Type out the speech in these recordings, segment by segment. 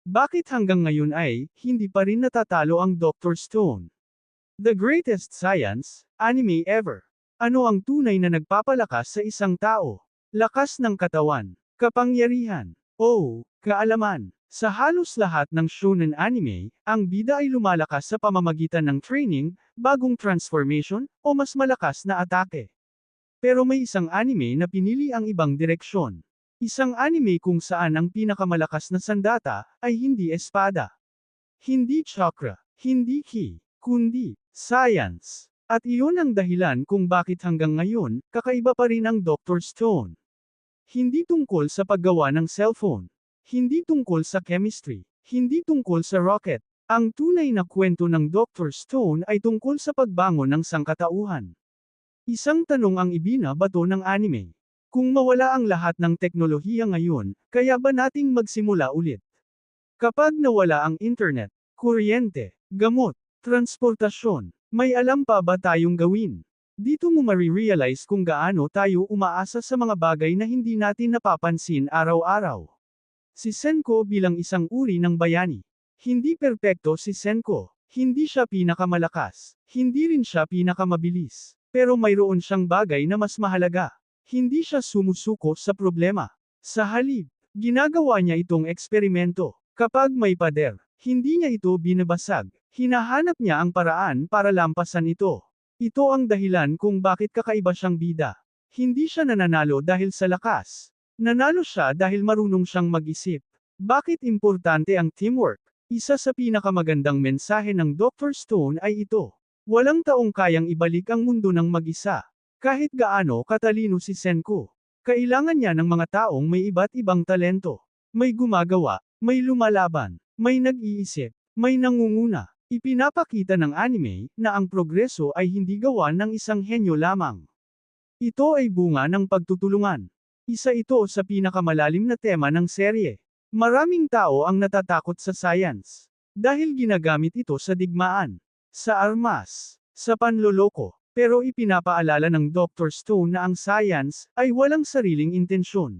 Bakit hanggang ngayon ay, hindi pa rin natatalo ang Dr. Stone? The greatest science, anime ever. Ano ang tunay na nagpapalakas sa isang tao? Lakas ng katawan, kapangyarihan, o kaalaman. Sa halos lahat ng shonen anime, ang bida ay lumalakas sa pamamagitan ng training, bagong transformation, o mas malakas na atake. Pero may isang anime na pinili ang ibang direksyon. Isang anime kung saan ang pinakamalakas na sandata ay hindi espada, hindi chakra, hindi ki, kundi science. At iyon ang dahilan kung bakit hanggang ngayon, kakaiba pa rin ang Dr. Stone. Hindi tungkol sa paggawa ng cellphone. Hindi tungkol sa chemistry. Hindi tungkol sa rocket. Ang tunay na kwento ng Dr. Stone ay tungkol sa pagbangon ng sangkatauhan. Isang tanong ang ibinabato ng anime. Kung mawala ang lahat ng teknolohiya ngayon, kaya ba nating magsimula ulit? Kapag nawala ang internet, kuryente, gamot, transportasyon, may alam pa ba tayong gawin? Dito mo marirealize kung gaano tayo umaasa sa mga bagay na hindi natin napapansin araw-araw. Si Senko bilang isang uri ng bayani. Hindi perpekto si Senko. Hindi siya pinakamalakas. Hindi rin siya pinakamabilis. Pero mayroon siyang bagay na mas mahalaga. Hindi siya sumusuko sa problema. Sa halip, ginagawa niya itong eksperimento. Kapag may pader, hindi niya ito binabasag. Hinahanap niya ang paraan para lampasan ito. Ito ang dahilan kung bakit kakaiba siyang bida. Hindi siya nananalo dahil sa lakas. Nanalo siya dahil marunong siyang mag-isip. Bakit importante ang teamwork? Isa sa pinakamagandang mensahe ng Dr. Stone ay ito. Walang taong kayang ibalik ang mundo ng mag-isa. Kahit gaano katalino si Senko. Kailangan niya ng mga taong may iba't ibang talento. May gumagawa, may lumalaban, may nag-iisip, may nangunguna. Ipinapakita ng anime na ang progreso ay hindi gawa ng isang henyo lamang. Ito ay bunga ng pagtutulungan. Isa ito sa pinakamalalim na tema ng serye. Maraming tao ang natatakot sa science. Dahil ginagamit ito sa digmaan, sa armas, sa panloloko. Pero ipinapaalala ng Dr. Stone na ang science ay walang sariling intensyon.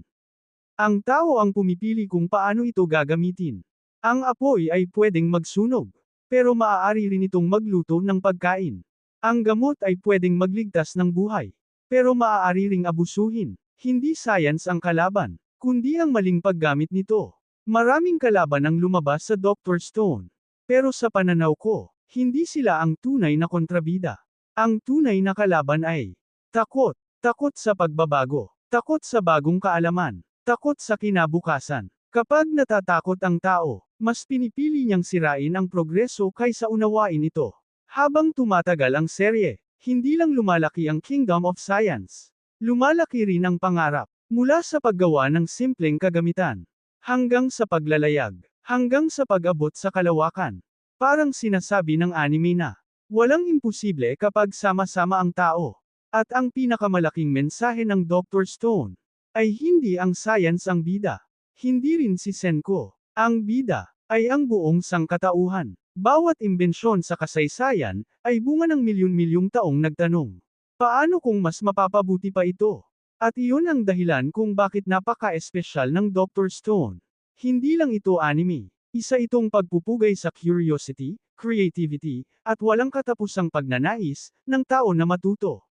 Ang tao ang pumipili kung paano ito gagamitin. Ang apoy ay pwedeng magsunog. Pero maaari rin itong magluto ng pagkain. Ang gamot ay pwedeng magligtas ng buhay. Pero maaari ring abusuhin. Hindi science ang kalaban, kundi ang maling paggamit nito. Maraming kalaban ang lumabas sa Dr. Stone. Pero sa pananaw ko, hindi sila ang tunay na kontrabida. Ang tunay na kalaban ay takot. Takot sa pagbabago. Takot sa bagong kaalaman. Takot sa kinabukasan. Kapag natatakot ang tao, mas pinipili niyang sirain ang progreso kaysa unawain ito. Habang tumatagal ang serye, hindi lang lumalaki ang Kingdom of Science. Lumalaki rin ang pangarap. Mula sa paggawa ng simpleng kagamitan, hanggang sa paglalayag, hanggang sa pag-abot sa kalawakan. Parang sinasabi ng anime na, walang imposible kapag sama-sama ang tao. At ang pinakamalaking mensahe ng Dr. Stone, ay hindi ang science ang bida. Hindi rin si Senko. Ang bida, ay ang buong sangkatauhan. Bawat imbensyon sa kasaysayan, ay bunga ng milyon-milyong taong nagtanong. Paano kung mas mapapabuti pa ito? At iyon ang dahilan kung bakit napaka-espesyal ng Dr. Stone. Hindi lang ito anime. Isa itong pagpupugay sa curiosity, creativity, at walang katapusang pagnanais, ng tao na matuto.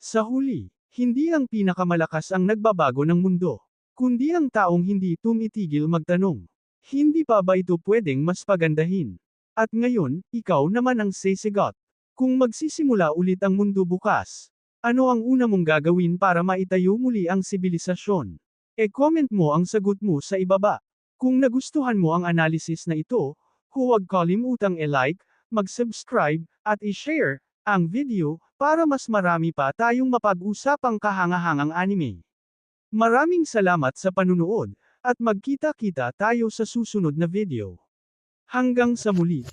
Sa huli, hindi ang pinakamalakas ang nagbabago ng mundo. Kundi ang taong hindi tumitigil magtanong. Hindi pa ba ito pwedeng mas pagandahin? At ngayon, ikaw naman ang sisigot. Kung magsisimula ulit ang mundo bukas, ano ang una mong gagawin para maitayo muli ang sibilisasyon? E-comment mo ang sagot mo sa ibaba. Kung nagustuhan mo ang analysis na ito, huwag kalimutang i-like, mag-subscribe, at i-share ang video para mas marami pa tayong mapag-usapang kahangahangang anime. Maraming salamat sa panunood, at magkita-kita tayo sa susunod na video. Hanggang sa muli.